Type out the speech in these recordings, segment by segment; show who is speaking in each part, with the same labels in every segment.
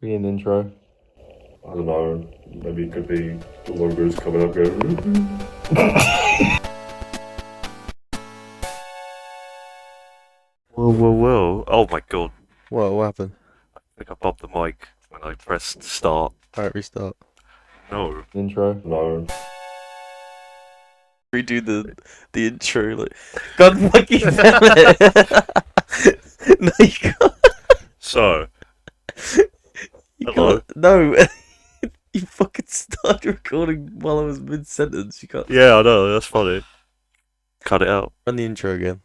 Speaker 1: Be an intro.
Speaker 2: I don't know. Maybe it could be the logos coming up going.
Speaker 3: Whoa, whoa, whoa. Oh my god.
Speaker 1: What happened?
Speaker 3: I think I bumped the mic when I pressed start.
Speaker 1: Alright, restart.
Speaker 3: No.
Speaker 1: Intro.
Speaker 2: No.
Speaker 1: Redo the intro. Like, God fucking damn it! No, you can't.
Speaker 3: So,
Speaker 1: You
Speaker 3: hello.
Speaker 1: can't. No. You fucking started recording while I was mid sentence. You can't.
Speaker 3: Yeah, I know, that's funny. Cut it out.
Speaker 1: Run the intro again.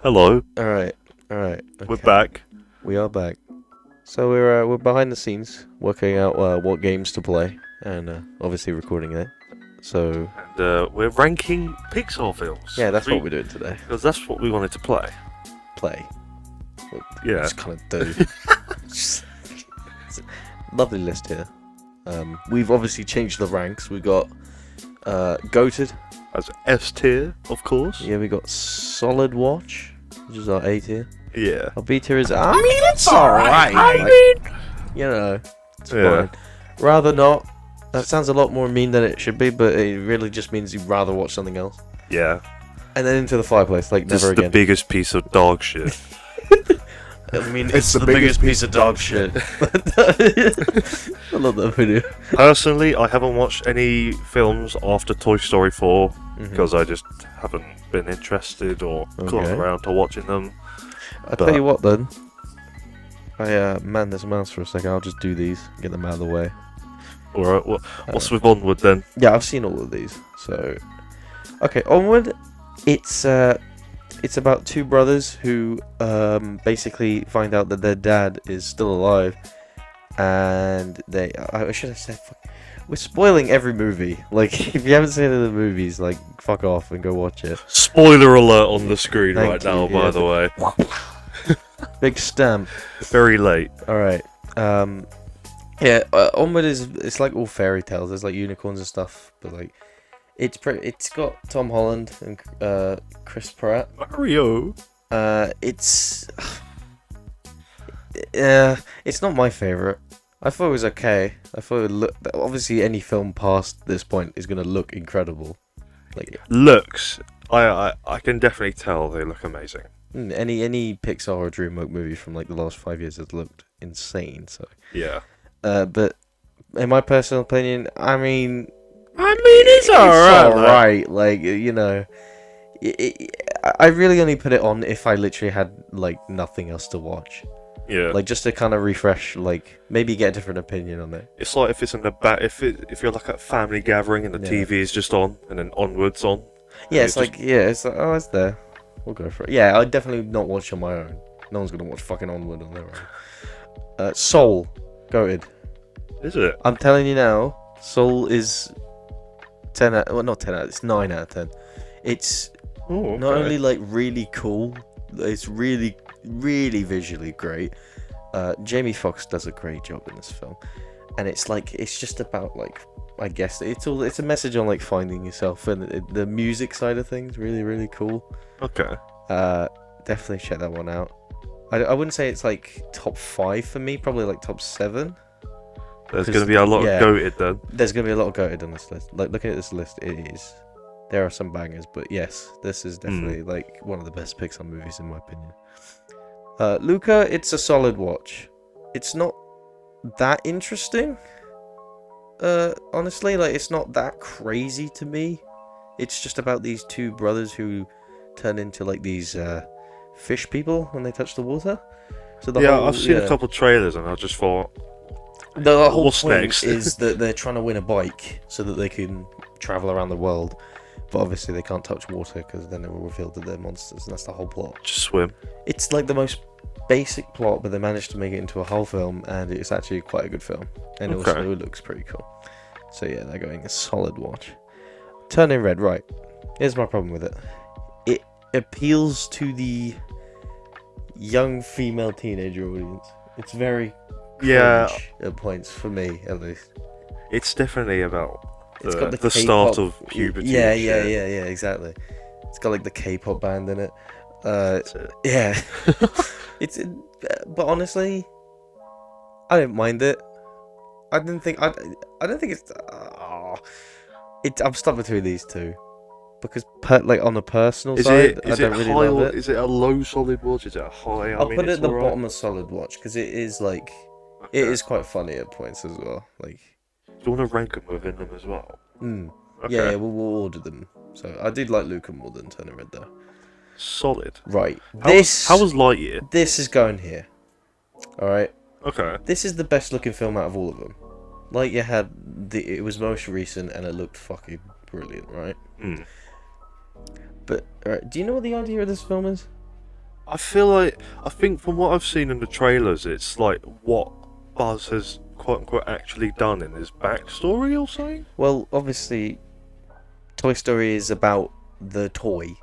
Speaker 3: Hello,
Speaker 1: Alright. Okay.
Speaker 3: we're back.
Speaker 1: We are back. So we're behind the scenes working out what games to play and obviously recording it. So
Speaker 3: And we're ranking Pixar films.
Speaker 1: yeah, that's what we're doing today.
Speaker 3: Because that's what we wanted to play.
Speaker 1: Play.
Speaker 3: Yeah.
Speaker 1: Just kind of do. Just- it's a lovely list here. We've obviously changed the ranks. We got Goated.
Speaker 3: As S tier, of course.
Speaker 1: Yeah, we got Solid Watch, which is our A tier.
Speaker 3: Yeah.
Speaker 1: Our B tier is it's alright. You know, it's
Speaker 3: Yeah.
Speaker 1: fine. Rather not. That sounds a lot more mean than it should be, but it really just means you'd rather watch something else.
Speaker 3: Yeah.
Speaker 1: And then Into the Fireplace, like
Speaker 3: This
Speaker 1: never
Speaker 3: is the
Speaker 1: again.
Speaker 3: biggest piece of dog shit.
Speaker 1: I mean, it's the biggest piece of dog shit. I love that video.
Speaker 3: Personally, I haven't watched any films after Toy Story 4
Speaker 1: Mm-hmm.
Speaker 3: because I just haven't been interested or gotten
Speaker 1: Okay.
Speaker 3: around to watching them.
Speaker 1: I'll tell you what then. I man this mouse for a second. I'll just do these, get them out of the way.
Speaker 3: Alright, what's with Onward then?
Speaker 1: Yeah, I've seen all of these. So, okay, Onward. It's about two brothers who basically find out that their dad is still alive, and I should have said. We're spoiling every movie. Like, if you haven't seen any of the movies, like, fuck off and go watch it.
Speaker 3: Spoiler alert on the screen
Speaker 1: Thank
Speaker 3: right
Speaker 1: you,
Speaker 3: now,
Speaker 1: yeah.
Speaker 3: by the way.
Speaker 1: Big stamp.
Speaker 3: Very late.
Speaker 1: All right. Yeah. Onward it's like all fairy tales. There's like unicorns and stuff, but like, it's got Tom Holland and Chris Pratt.
Speaker 3: Mario.
Speaker 1: It's not my favorite. I thought it was okay. I thought it would look. Obviously, any film past this point is gonna look incredible. Like
Speaker 3: Looks. I can definitely tell they look amazing.
Speaker 1: any Pixar or DreamWorks movie from like the last 5 years has looked insane. So,
Speaker 3: Yeah.
Speaker 1: but in my personal opinion, I mean,
Speaker 3: it's
Speaker 1: alright. Like, you know, I really only put it on if I literally had like nothing else to watch.
Speaker 3: Yeah.
Speaker 1: Like, just to kind of refresh, like, maybe get a different opinion on it.
Speaker 3: It's like if it's in the back, if you're like at a family gathering and the
Speaker 1: Yeah.
Speaker 3: TV is just on and then Onward's on.
Speaker 1: Yeah,
Speaker 3: And
Speaker 1: it's like, oh, it's there. We'll go for it. Yeah, I'd definitely not watch on my own. No one's gonna watch fucking Onward on their own. Soul, goated.
Speaker 3: Is it?
Speaker 1: I'm telling you now, Soul is 10 out. Well, not 10 out. It's 9 out of 10. It's
Speaker 3: Oh,
Speaker 1: not only like really cool, it's really, really visually great. Jamie Foxx does a great job in this film, and it's like it's just about like, I guess it's a message on like finding yourself, and the music side of things really, really cool.
Speaker 3: Okay.
Speaker 1: Definitely check that one out. I wouldn't say it's like top 5 for me, probably like top 7.
Speaker 3: There's
Speaker 1: 'Cause,
Speaker 3: going to be a lot
Speaker 1: yeah.
Speaker 3: of goated then.
Speaker 1: There's gonna be a lot of goated on this list. Like, looking at this list, there are some bangers, but yes, this is definitely like one of the best Pixar movies in my opinion. Luca, it's a solid watch. It's not that interesting. Honestly, like, it's not that crazy to me. It's just about these two brothers who turn into like these fish people when they touch the water. So
Speaker 3: I've seen a couple trailers and I just thought,
Speaker 1: the whole
Speaker 3: What's
Speaker 1: point
Speaker 3: next?
Speaker 1: is that they're trying to win a bike so that they can travel around the world, but obviously they can't touch water because then it will reveal that they're monsters, and that's the whole plot.
Speaker 3: just swim.
Speaker 1: It's like the most basic plot, but they managed to make it into a whole film, and it's actually quite a good film, and
Speaker 3: Okay.
Speaker 1: also it looks pretty cool. So yeah, they're going a solid watch. Turning Red, right? Here's my problem with it. It appeals to the young female teenager audience. It's very
Speaker 3: Yeah,
Speaker 1: cringe at points for me, at least.
Speaker 3: it's definitely about
Speaker 1: It's got
Speaker 3: the start
Speaker 1: K-pop.
Speaker 3: of puberty.
Speaker 1: Yeah,
Speaker 3: and shit.
Speaker 1: yeah, exactly. It's got like the K-pop band in it.
Speaker 3: That's it.
Speaker 1: Yeah. But honestly, I didn't mind it. I don't think it's. I'm stuck between these two because, like on the personal side, I don't really love it.
Speaker 3: Is it a low solid watch? Is it a high?
Speaker 1: I'll put it at the bottom of solid watch because it is like, it is quite funny at points as well. Like,
Speaker 3: do you want to rank them within them as well? Okay.
Speaker 1: Yeah, we'll order them. So I did like Luca more than Turning Red though.
Speaker 3: Solid.
Speaker 1: Right.
Speaker 3: How was Lightyear?
Speaker 1: This is going here. All right.
Speaker 3: Okay.
Speaker 1: This is the best looking film out of all of them. Lightyear it was most recent and it looked fucking brilliant, right? But do you know what the idea of this film is?
Speaker 3: I think from what I've seen in the trailers, it's like what Buzz has quote unquote actually done in his backstory or something.
Speaker 1: Well, obviously, Toy Story is about the toy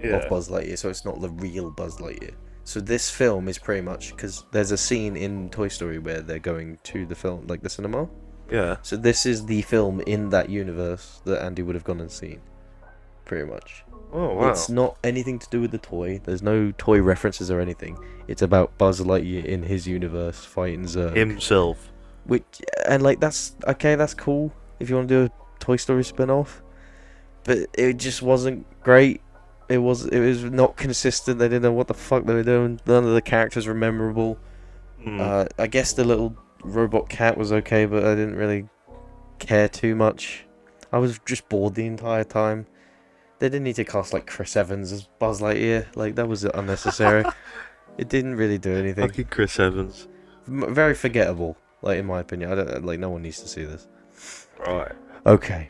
Speaker 1: of Buzz Lightyear, so it's not the real Buzz Lightyear. So this film is pretty much, because there's a scene in Toy Story where they're going to the film, like the cinema.
Speaker 3: Yeah.
Speaker 1: So this is the film in that universe that Andy would have gone and seen, pretty much.
Speaker 3: Oh wow.
Speaker 1: It's not anything to do with the toy. There's no toy references or anything. It's about Buzz Lightyear in his universe fighting Zurg.
Speaker 3: Himself.
Speaker 1: That's okay. That's cool if you want to do a Toy Story spin-off, but it just wasn't great. It was not consistent. They didn't know what the fuck they were doing. None of the characters were memorable. I guess the little robot cat was okay, but I didn't really care too much. I was just bored the entire time. They didn't need to cast like Chris Evans as Buzz Lightyear. Like, that was unnecessary. It didn't really do anything.
Speaker 3: Fucking Chris Evans.
Speaker 1: Very forgettable. Like, in my opinion, I don't like. No one needs to see this.
Speaker 3: Right.
Speaker 1: Okay.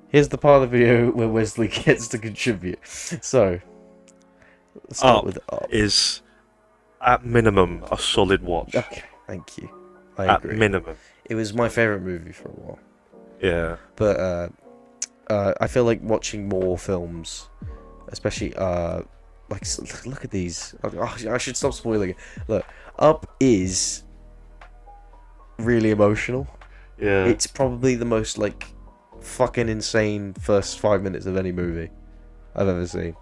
Speaker 1: Here's the part of the video where Wesley gets to contribute. So, let's start with Up.
Speaker 3: Is at minimum a solid watch.
Speaker 1: Okay, thank you. I agree.
Speaker 3: At minimum.
Speaker 1: It was my favourite movie for a while.
Speaker 3: Yeah.
Speaker 1: But I feel like watching more films, especially like, look at these. I should stop spoiling it. Look, Up is really emotional.
Speaker 3: Yeah.
Speaker 1: It's probably the most like fucking insane first 5 minutes of any movie I've ever seen.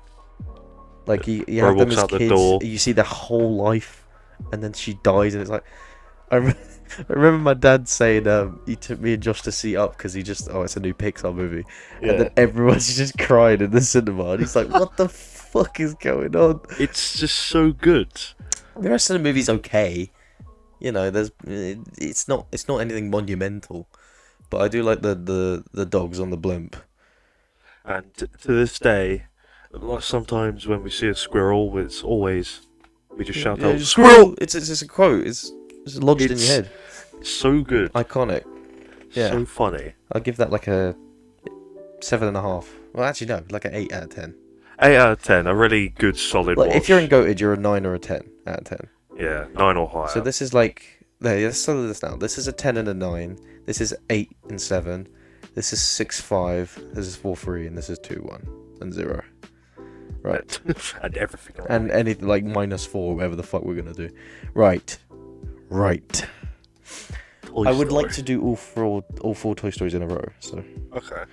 Speaker 1: Like, you have them as kids, you see their whole life, and then she dies, and it's like, I remember my dad saying he took me and Josh to see Up because it's a new Pixar movie, and then everyone's just crying in the cinema, and he's like, what the fuck is going on?
Speaker 3: It's just so good.
Speaker 1: The rest of the movie's okay, you know. It's not anything monumental, but I do like the dogs on the blimp.
Speaker 3: And to this day, like sometimes when we see a squirrel, we just shout out
Speaker 1: "Squirrel!" It's a quote. It's lodged in your head.
Speaker 3: It's so good.
Speaker 1: Iconic. Yeah.
Speaker 3: So funny.
Speaker 1: I'll give that like a 7.5. Well, actually no, like an 8 out of 10.
Speaker 3: 8 out of 10. A really good solid watch.
Speaker 1: If you're in goated, you're a 9 or a 10 out of 10.
Speaker 3: Yeah, 9 or higher.
Speaker 1: So this is like, let's settle this now. This is a 10 and a 9. This is 8 and 7. This is 6-5. This is 4-3, and this is 2-1 and 0. Right.
Speaker 3: And everything.
Speaker 1: And anything like -4, whatever the fuck we're gonna do. Right. I would like to do all four Toy Stories in a row. So.
Speaker 3: Okay.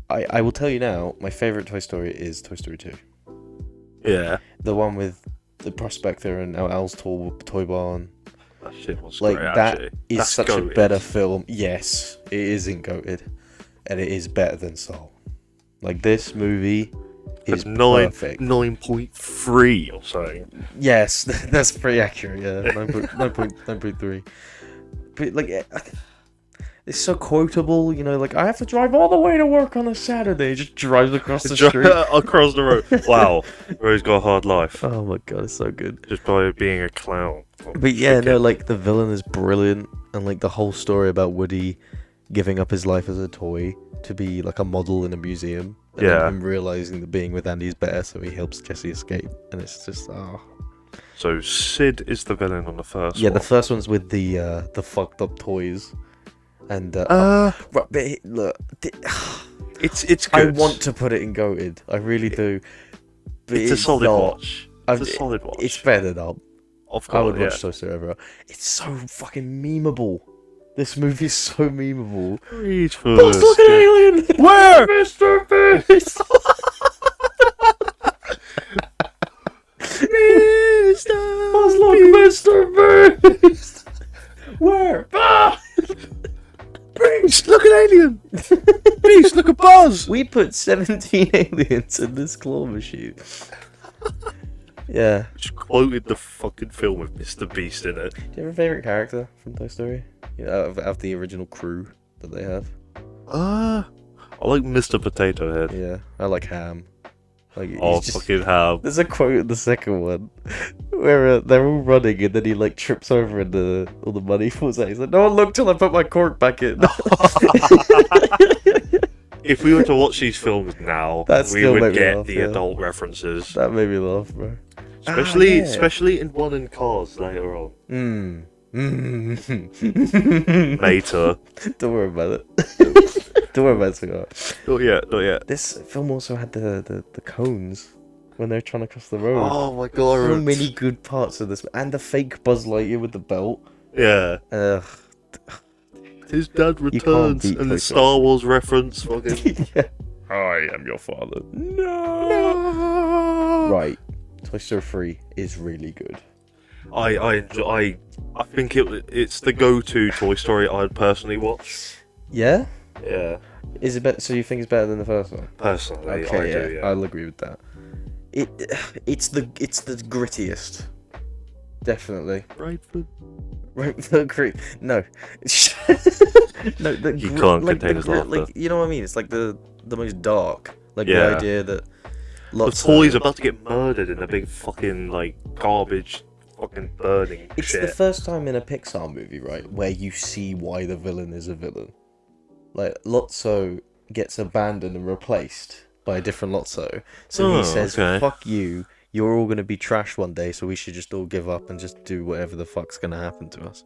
Speaker 1: I will tell you now. My favorite Toy Story is Toy Story 2.
Speaker 3: Yeah.
Speaker 1: The one with the Prospector and Al's toy barn.
Speaker 3: That shit was
Speaker 1: like
Speaker 3: great,
Speaker 1: that
Speaker 3: actually.
Speaker 1: is
Speaker 3: That's
Speaker 1: such
Speaker 3: goated.
Speaker 1: a better film. Yes, it isn't goated, and it is better than Soul. Like, this movie is perfect.
Speaker 3: 9.3 or so.
Speaker 1: Yes, that's pretty accurate. Yeah, 9.3. But like, it's so quotable. You know, like, I have to drive all the way to work on a Saturday. Just drives across the street.
Speaker 3: Across the road. Wow, Rose got a hard life.
Speaker 1: Oh my god, it's so good.
Speaker 3: Just by being a clown.
Speaker 1: But yeah, no, like, the villain is brilliant, and like the whole story about Woody giving up his life as a toy to be like a model in a museum, and then him realizing that being with Andy is better, so he helps Jesse escape, and it's just
Speaker 3: So Sid is the villain on the first one.
Speaker 1: Yeah, the first one's with the fucked up toys, and right, but look,
Speaker 3: it's good.
Speaker 1: I want to put it in goated, I really do. But
Speaker 3: it's a solid watch. It's a solid watch.
Speaker 1: It's better than Up.
Speaker 3: Of course,
Speaker 1: I would watch Toy Story over. It's so fucking memeable. This movie is so memeable.
Speaker 3: Reach for
Speaker 1: Buzz, look at alien!
Speaker 3: Where?
Speaker 1: Mr. Beast! Buzz, look, Mr. Beast!
Speaker 3: Buzz!
Speaker 1: We put 17 aliens in this claw machine. Yeah.
Speaker 3: Just quoted the fucking film with Mr. Beast in it.
Speaker 1: Do you have a favourite character from Toy Story? Yeah, out of the original crew that they have.
Speaker 3: I like Mr. Potato Head.
Speaker 1: Yeah, I like Ham. Like,
Speaker 3: Oh,
Speaker 1: he's just...
Speaker 3: fucking Ham.
Speaker 1: There's a quote in the second one where they're all running and then he like trips over and all the money falls out. He's like, "No one look till I put my cork back in."
Speaker 3: If we were to watch these films now,
Speaker 1: That
Speaker 3: we
Speaker 1: still
Speaker 3: would
Speaker 1: made me
Speaker 3: get
Speaker 1: laugh,
Speaker 3: the
Speaker 1: yeah.
Speaker 3: adult references.
Speaker 1: That made me laugh, bro.
Speaker 3: Especially,
Speaker 1: yeah.
Speaker 3: especially in One in Cars later on. Later.
Speaker 1: Don't worry about it. Don't worry about it, sweetheart.
Speaker 3: Not yet, not yet.
Speaker 1: This film also had the cones when they're trying to cross the road.
Speaker 3: Oh my god.
Speaker 1: So many good parts of this, and the fake Buzz Lightyear with the belt.
Speaker 3: Yeah.
Speaker 1: Ugh.
Speaker 3: His dad
Speaker 1: can't
Speaker 3: returns,
Speaker 1: beat
Speaker 3: and
Speaker 1: Toy
Speaker 3: the Star Wars reference. Fucking.
Speaker 1: Yeah. I am your father. No. Right. Toy Story 3 is really good.
Speaker 3: I think it's the go-to Toy Story I'd personally watch.
Speaker 1: Yeah.
Speaker 3: Yeah.
Speaker 1: Is it better? So you think it's better than the first one?
Speaker 3: Personally,
Speaker 1: Okay,
Speaker 3: I
Speaker 1: yeah,
Speaker 3: do. Yeah.
Speaker 1: I'll agree with that. It's the grittiest, definitely.
Speaker 3: Bradford.
Speaker 1: Right, the grit. No, no.
Speaker 3: You can't contain his laughter.
Speaker 1: Like, you know what I mean? It's like the most dark. Like
Speaker 3: Yeah.
Speaker 1: the idea that
Speaker 3: The
Speaker 1: lots
Speaker 3: toy's
Speaker 1: of,
Speaker 3: about to get murdered in a big fucking like garbage, fucking burning
Speaker 1: It's
Speaker 3: shit.
Speaker 1: the first time in a Pixar movie, right, where you see why the villain is a villain. Like Lotso gets abandoned and replaced by a different Lotso. So
Speaker 3: Oh,
Speaker 1: he says,
Speaker 3: okay.
Speaker 1: "Fuck you. You're all gonna be trash one day, so we should just all give up and just do whatever the fuck's gonna happen to us."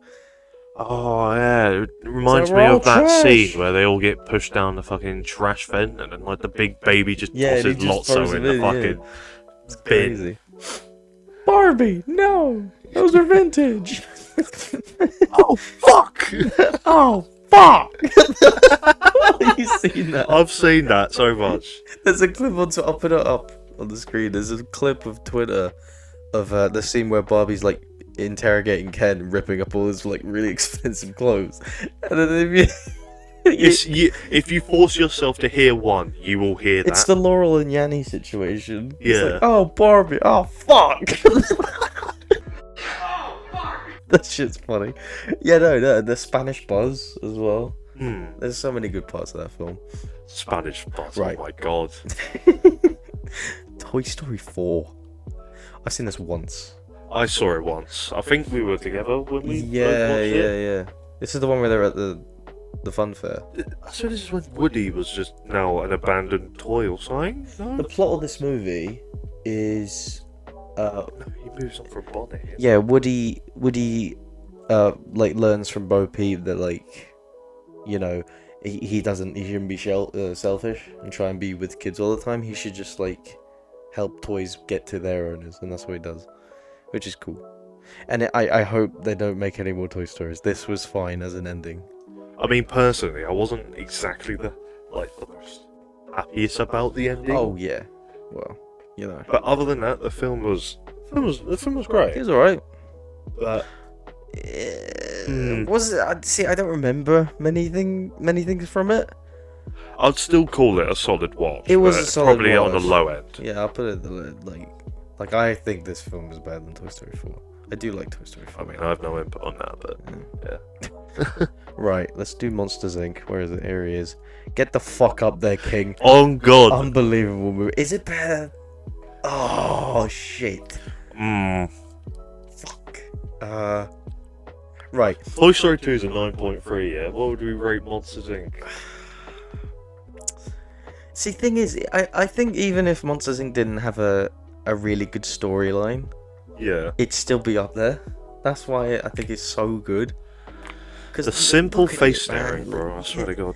Speaker 3: Oh yeah, it reminds
Speaker 1: So
Speaker 3: me
Speaker 1: we're all
Speaker 3: of that
Speaker 1: trash.
Speaker 3: scene where they all get pushed down the fucking trash vent, and then like the big baby just
Speaker 1: Yeah, and he
Speaker 3: tosses
Speaker 1: just throws
Speaker 3: Lotso in
Speaker 1: him
Speaker 3: the
Speaker 1: in,
Speaker 3: fucking
Speaker 1: It's
Speaker 3: bin.
Speaker 1: crazy. Barbie, no, those are vintage.
Speaker 3: Oh fuck!
Speaker 1: Oh fuck! Have you seen that?
Speaker 3: I've seen that so much.
Speaker 1: There's a clip on. I'll put it up on the screen. There's a clip of Twitter of the scene where Barbie's like interrogating Ken, and ripping up all his like really expensive clothes, and then
Speaker 3: If you force yourself to hear one, you will hear that.
Speaker 1: it's the Laurel and Yanny situation. It's
Speaker 3: Yeah.
Speaker 1: like, oh Barbie, oh fuck. That shit's funny. Yeah, no, the Spanish Buzz as well. There's so many good parts of that film.
Speaker 3: Spanish Buzz,
Speaker 1: Right.
Speaker 3: oh my god.
Speaker 1: Toy Story 4. I've seen this once.
Speaker 3: I saw it once. I think we were together when we
Speaker 1: Yeah.
Speaker 3: both watched it.
Speaker 1: This is the one where they're at the fun fair.
Speaker 3: So this is when Woody was just now an abandoned toy or something? No?
Speaker 1: The plot of this movie is,
Speaker 3: No, he moves on from Bonnie.
Speaker 1: yeah, Woody, like learns from Bo Peep that like, you know, he shouldn't be selfish and try and be with kids all the time. He should just like help toys get to their owners, and that's what he does, which is cool. And I hope they don't make any more Toy Stories. This was fine as an ending.
Speaker 3: I mean, personally, I wasn't exactly the most happiest about the ending.
Speaker 1: Oh yeah, well, you know,
Speaker 3: But other than that, the film was great.
Speaker 1: it was alright.
Speaker 3: But
Speaker 1: Was it? See, I don't remember many things from it.
Speaker 3: I'd still call it a solid watch.
Speaker 1: It was
Speaker 3: but
Speaker 1: a solid
Speaker 3: probably on the
Speaker 1: watch.
Speaker 3: low end.
Speaker 1: Yeah, I'll put it like I think this film is better than Toy Story 4. I do like Toy Story 4.
Speaker 3: I mean, I have no input on that, but yeah.
Speaker 1: Right, let's do Monsters Inc. Where is it? Here he is. Get the fuck up there, King.
Speaker 3: Oh god.
Speaker 1: Unbelievable movie. Is it better? Oh shit. Fuck. Right.
Speaker 3: Toy Story 2 is a 9.3. Yeah. What would we rate Monsters Inc?
Speaker 1: See, thing is, I think even if Monsters Inc. didn't have a really good storyline,
Speaker 3: Yeah.
Speaker 1: it'd still be up there. That's why I think it's so good. Because
Speaker 3: The simple face staring, bro. I swear to God.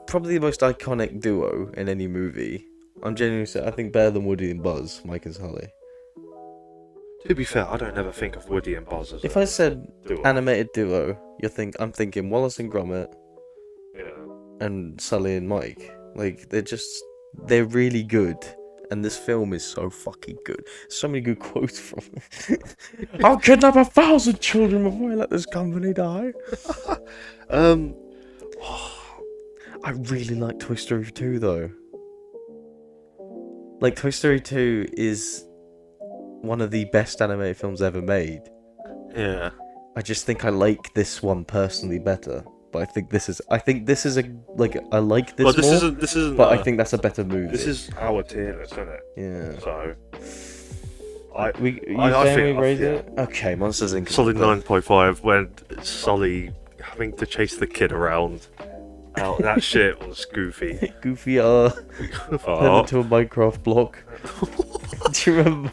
Speaker 1: Probably the most iconic duo in any movie. I'm genuinely saying, I think better than Woody and Buzz, Mike and Sully.
Speaker 3: To be fair, I don't ever think of Woody and Buzz as
Speaker 1: If
Speaker 3: a
Speaker 1: I said
Speaker 3: duo.
Speaker 1: animated duo, I'm thinking Wallace and Gromit
Speaker 3: Yeah.
Speaker 1: and Sully and Mike. Like they're really good. And this film is so fucking good. So many good quotes from it. I'll kidnap 1,000 children before I let this company die. I really like Toy Story 2 though. Like, Toy Story 2 is one of the best animated films ever made.
Speaker 3: Yeah.
Speaker 1: I just think I like this one personally better. But I think this is a like I like this
Speaker 3: Well, this
Speaker 1: more.
Speaker 3: isn't.
Speaker 1: But I think that's a better movie.
Speaker 3: this is our tier list, isn't it?
Speaker 1: Yeah.
Speaker 3: So
Speaker 1: I
Speaker 3: think-
Speaker 1: we raise
Speaker 3: yeah.
Speaker 1: it? Okay, Monsters Inc.
Speaker 3: solid 9.5 when Sully having to chase the kid around. Out that shit was goofy.
Speaker 1: Goofy turned
Speaker 3: Oh.
Speaker 1: into a Minecraft block. Do you remember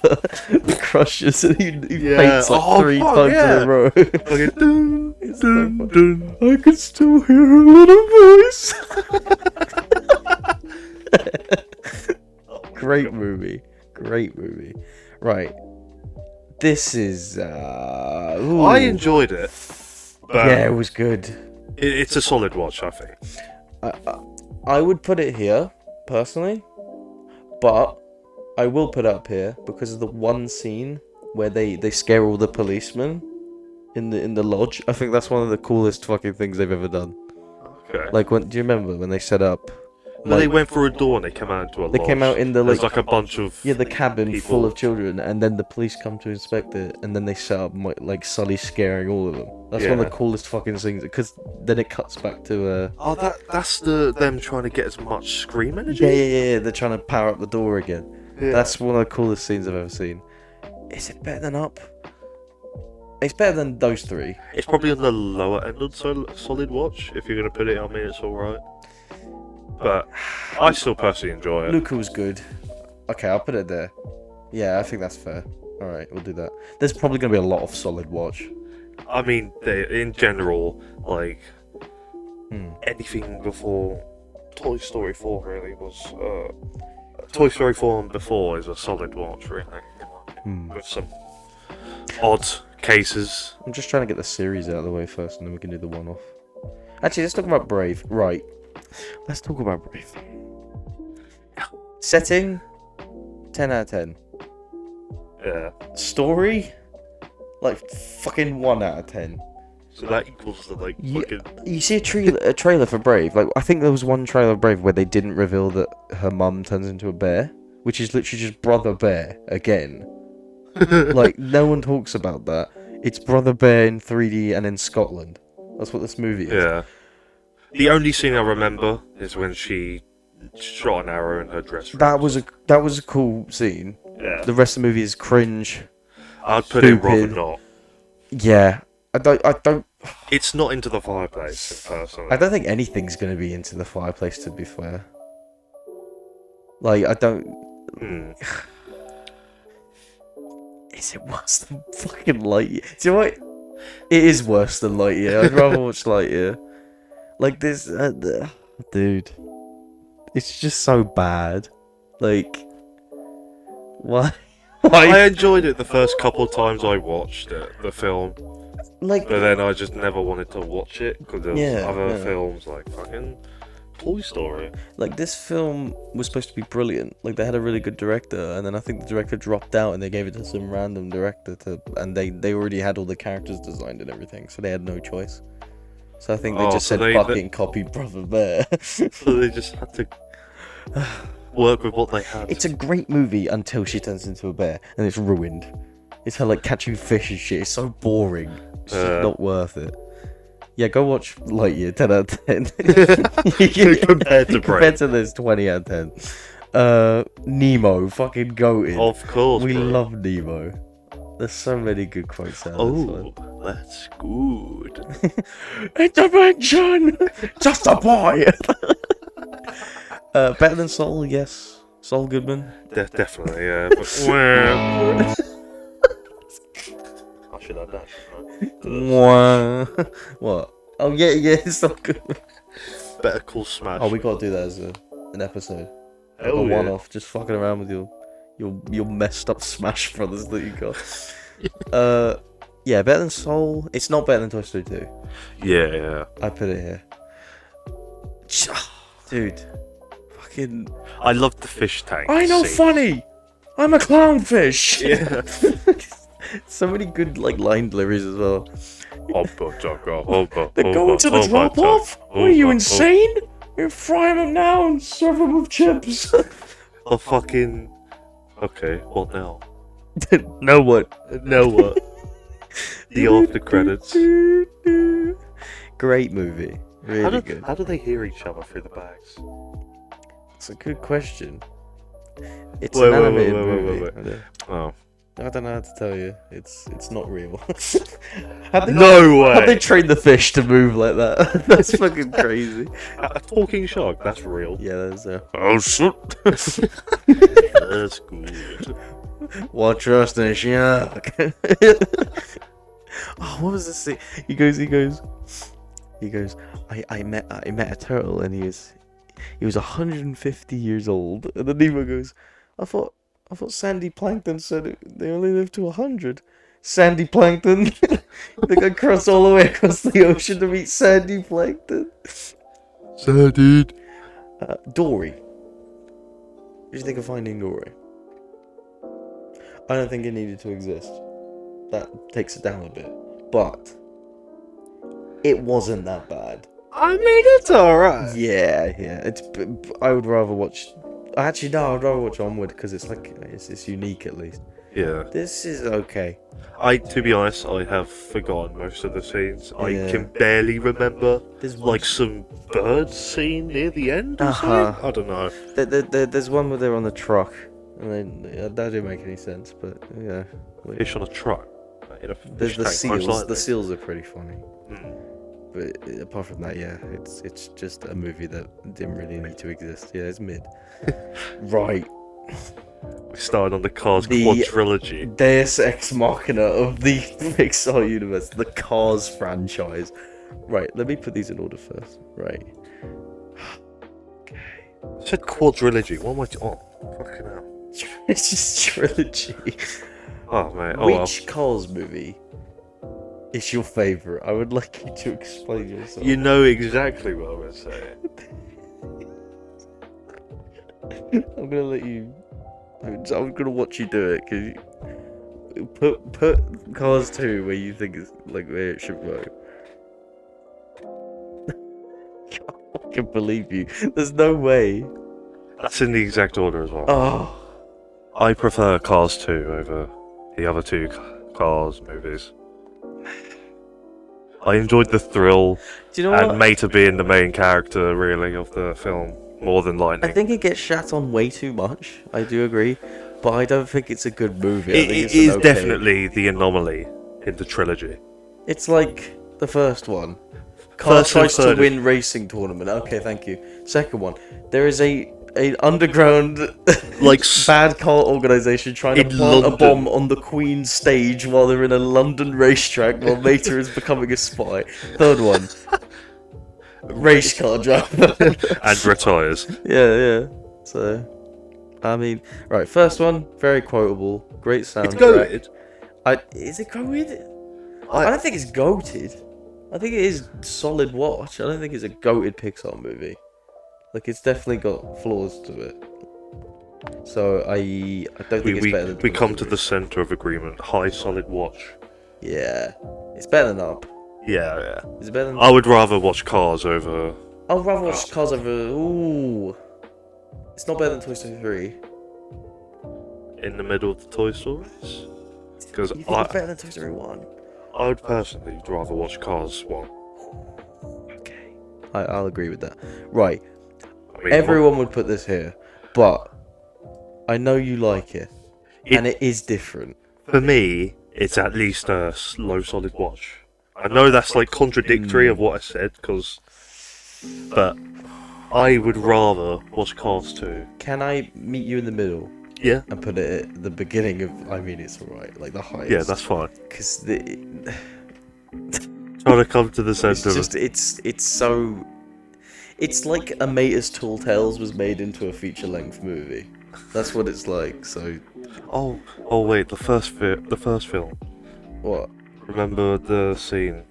Speaker 1: the crushes and he
Speaker 3: Yeah.
Speaker 1: paints like
Speaker 3: Oh,
Speaker 1: 3
Speaker 3: fuck,
Speaker 1: times
Speaker 3: yeah.
Speaker 1: in a row?
Speaker 3: Okay, dun,
Speaker 1: It's
Speaker 3: dun,
Speaker 1: so
Speaker 3: dun.
Speaker 1: I can still hear her little voice. Great movie. Great movie. Right. This is ooh.
Speaker 3: I enjoyed it. But
Speaker 1: Yeah, it was good.
Speaker 3: it's a solid watch, I think.
Speaker 1: I would put it here, personally. But I will put it up here because of the one scene where they scare all the policemen in the lodge. I think that's one of the coolest fucking things they've ever done.
Speaker 3: Okay.
Speaker 1: Like, do you remember when they set up?
Speaker 3: When they went through a door and they came out into a
Speaker 1: They
Speaker 3: lodge.
Speaker 1: came out in the
Speaker 3: There's like a bunch of
Speaker 1: the cabin
Speaker 3: people.
Speaker 1: full of children, and then the police come to inspect it, and then they set up like Sully scaring all of them. That's one of the
Speaker 3: Yeah.
Speaker 1: coolest fucking things because then it cuts back to
Speaker 3: Oh, that's them trying to get as much scream energy.
Speaker 1: yeah. They're trying to power up the door again.
Speaker 3: Yeah.
Speaker 1: That's one of the coolest scenes I've ever seen. Is it better than Up? It's better than those three.
Speaker 3: It's probably on the lower end of solid watch. If you're gonna put it, I mean, it's all right. But I still personally enjoy it.
Speaker 1: Luca was good. Okay, I'll put it there. Yeah, I think that's fair. All right, we'll do that. There's probably gonna be a lot of solid watch.
Speaker 3: I mean, in general, like
Speaker 1: Hmm.
Speaker 3: anything before Toy Story 4 really was. Toy Story 4 and before is a solid watch, really.
Speaker 1: Hmm.
Speaker 3: With some odd cases.
Speaker 1: I'm just trying to get the series out of the way first, and then we can do the one-off. Actually, let's talk about Brave. Right. Let's talk about Brave. Setting, 10 out of 10.
Speaker 3: Yeah.
Speaker 1: Story, like fucking 1 out of 10.
Speaker 3: So that equals the like
Speaker 1: You-
Speaker 3: fucking.
Speaker 1: You see a trailer for Brave. Like, I think there was one trailer of Brave where they didn't reveal that her mum turns into a bear, which is literally just Brother Bear again. Like, no one talks about that. It's Brother Bear in 3D and in Scotland. That's what this movie is.
Speaker 3: Yeah. The only scene I remember is when she shot an arrow in her dress.
Speaker 1: That was a cool scene.
Speaker 3: Yeah.
Speaker 1: The rest of the movie is cringe.
Speaker 3: I'd put it rather
Speaker 1: stupid.
Speaker 3: not.
Speaker 1: Yeah. I don't
Speaker 3: It's not into the fireplace, personally.
Speaker 1: I don't think anything's gonna be into the fireplace, to be fair. Like, I don't.
Speaker 3: Hmm.
Speaker 1: Is it worse than fucking Lightyear? Do you know what? It is worse than Lightyear. I'd rather watch Lightyear. Like this, dude. It's just so bad. Like, why?
Speaker 3: I enjoyed it the first couple of times I watched it, the film,
Speaker 1: Like,
Speaker 3: but then I just never wanted to watch it because there was
Speaker 1: Yeah,
Speaker 3: other
Speaker 1: yeah.
Speaker 3: films like fucking Toy Story.
Speaker 1: like this film was supposed to be brilliant. Like, they had a really good director, and then I think the director dropped out, and they gave it to some random director and they already had all the characters designed and everything, so they had no choice. So I think they
Speaker 3: Oh,
Speaker 1: just
Speaker 3: so
Speaker 1: said
Speaker 3: they-
Speaker 1: fucking copy Brother Bear.
Speaker 3: So they just had to work with what they had.
Speaker 1: It's a great movie until she turns into a bear, and it's ruined. It's her like catching fish and shit. It's so boring. It's just not worth it. Yeah, go watch Lightyear, 10 out of 10.
Speaker 3: Compared to
Speaker 1: Compared to this, 20 out of 10. Nemo, fucking goated.
Speaker 3: Of course,
Speaker 1: We
Speaker 3: bro.
Speaker 1: love Nemo. There's so many good quotes out of this
Speaker 3: Oh, that's good.
Speaker 1: one. Intervention! Just a boy! Better than Soul, yes. Saul Goodman.
Speaker 3: Definitely, yeah. But, I should have that. shouldn't
Speaker 1: What? Oh, yeah, Saul Goodman.
Speaker 3: I? Better Call Smash.
Speaker 1: Oh, we gotta do that as an episode. Like
Speaker 3: Hell
Speaker 1: a
Speaker 3: yeah.
Speaker 1: one-off, just fucking around with your messed up Smash Brothers that you got. Yeah, better than Soul. It's not better than Toy Story 2.
Speaker 3: Yeah.
Speaker 1: I put it here. Dude, fucking.
Speaker 3: I loved the fish tank.
Speaker 1: I know,
Speaker 3: scene.
Speaker 1: funny. I'm a clownfish.
Speaker 3: Yeah.
Speaker 1: So many good like line deliveries as well.
Speaker 3: They're
Speaker 1: They're going to the drop-off. What are you, insane? You fry them now and serve them with chips.
Speaker 3: The fucking. Okay, what now?
Speaker 1: No what?
Speaker 3: Now what? The after credits.
Speaker 1: Great movie. Really good.
Speaker 3: How do they hear each other through the bags?
Speaker 1: It's a good question. It's
Speaker 3: Wait,
Speaker 1: an
Speaker 3: wait,
Speaker 1: animated
Speaker 3: wait, wait,
Speaker 1: movie.
Speaker 3: wait, wait. Oh.
Speaker 1: I don't know how to tell you. It's not real.
Speaker 3: No way!
Speaker 1: How'd they train the fish to move like that? That's fucking crazy.
Speaker 3: A talking shark, that's real.
Speaker 1: Yeah, that's
Speaker 3: Oh shit! That's good.
Speaker 1: What trust in a shark? Oh, what was this scene? He goes. I met a turtle, and he was 150 years old. And then Nemo goes, I thought Sandy Plankton said they only live to 100. Sandy Plankton. They got cross all the way across the ocean to meet Sandy Plankton.
Speaker 3: So, dude.
Speaker 1: Dory. What do you think of Finding Dory? I don't think it needed to exist. That takes it down a bit. But it wasn't that bad.
Speaker 3: I mean, it's alright.
Speaker 1: Yeah. I would rather watch. Actually, no, I'd rather watch Onward because it's unique at least.
Speaker 3: Yeah.
Speaker 1: This is okay.
Speaker 3: To be honest, I have forgotten most of the scenes.
Speaker 1: Yeah.
Speaker 3: I can barely remember.
Speaker 1: There's one,
Speaker 3: Like some bird scene near the end or
Speaker 1: Uh-huh.
Speaker 3: something? I don't know.
Speaker 1: there's one where they're on the truck, and then that didn't make any sense. But yeah,
Speaker 3: Fish on a truck. In a
Speaker 1: there's
Speaker 3: fish
Speaker 1: the
Speaker 3: tank, most
Speaker 1: seals.
Speaker 3: likely.
Speaker 1: The seals are pretty funny.
Speaker 3: Mm.
Speaker 1: But apart from that, yeah, it's just a movie that didn't really need to exist. Yeah, it's mid. Right.
Speaker 3: We started on the Cars
Speaker 1: The-
Speaker 3: quadrilogy.
Speaker 1: Deus Ex Machina of the Pixar universe, the Cars franchise. Right, let me put these in order first. Right. Okay.
Speaker 3: I said quadrilogy. What am I on? Fucking hell.
Speaker 1: It's just trilogy.
Speaker 3: Oh, mate. Oh, well.
Speaker 1: Which Cars movie is your favourite? I would like you to explain yourself.
Speaker 3: You know exactly what I'm going to say.
Speaker 1: I'm gonna let you. I'm gonna watch you do it. Cause you put Cars 2 where you think it's like where it should go. I can't believe you. There's no way.
Speaker 3: That's in the exact order as well.
Speaker 1: Oh,
Speaker 3: I prefer Cars 2 over the other two Cars movies. I enjoyed the thrill
Speaker 1: do you know
Speaker 3: and
Speaker 1: what?
Speaker 3: Mater being the main character, really, of the film, more than
Speaker 1: I
Speaker 3: Lightning.
Speaker 1: think it gets shat on way too much. I do agree, but I don't think it's a good movie. I think
Speaker 3: It
Speaker 1: it's an
Speaker 3: is
Speaker 1: okay-
Speaker 3: definitely the anomaly in the trilogy.
Speaker 1: It's like the first one. Car
Speaker 3: First and
Speaker 1: tries to
Speaker 3: third.
Speaker 1: win racing tournament. Okay, thank you. Second one, there is a underground
Speaker 3: Like
Speaker 1: bad car organization trying to
Speaker 3: in
Speaker 1: plant a
Speaker 3: London.
Speaker 1: bomb on the Queen's stage while they're in a London racetrack while Mater is becoming a spy. Third one, race car driver.
Speaker 3: and retires.
Speaker 1: Yeah. So, I mean, right. First one, very quotable, great soundtrack.
Speaker 3: It's goated.
Speaker 1: Is it goated? I don't think it's goated. I think it is solid watch. I don't think it's a goated Pixar movie. Like, it's definitely got flaws to it. So I don't think it's better than
Speaker 3: We
Speaker 1: Toy
Speaker 3: come to
Speaker 1: Story.
Speaker 3: the centre of agreement. High solid watch.
Speaker 1: Yeah, it's better than Up.
Speaker 3: Yeah.
Speaker 1: Is it better than?
Speaker 3: I would rather watch Cars over.
Speaker 1: I'd rather watch Cars over. Ooh, it's not better than Toy Story 3.
Speaker 3: In the middle of the Toy Stories. Because
Speaker 1: You think it's better than Toy Story 1?
Speaker 3: I would personally rather watch Cars 1.
Speaker 1: Okay, I'll agree with that. Right,
Speaker 3: I mean,
Speaker 1: everyone would put this here, but I know you like it, and
Speaker 3: It-
Speaker 1: it is different.
Speaker 3: for me, it's at least a low solid watch. I know that's like contradictory of what I said, but I would rather watch Cars 2.
Speaker 1: Can I meet you in the middle
Speaker 3: Yeah,
Speaker 1: and put it at the beginning of? I mean, it's alright, like the highest.
Speaker 3: yeah, that's fine.
Speaker 1: because
Speaker 3: Trying to come to the
Speaker 1: it's
Speaker 3: centre.
Speaker 1: just it's so. It's like A Mater's Tall Tales was made into a feature-length movie. That's what it's like. So
Speaker 3: Oh wait, the first film.
Speaker 1: what?
Speaker 3: Remember the scene?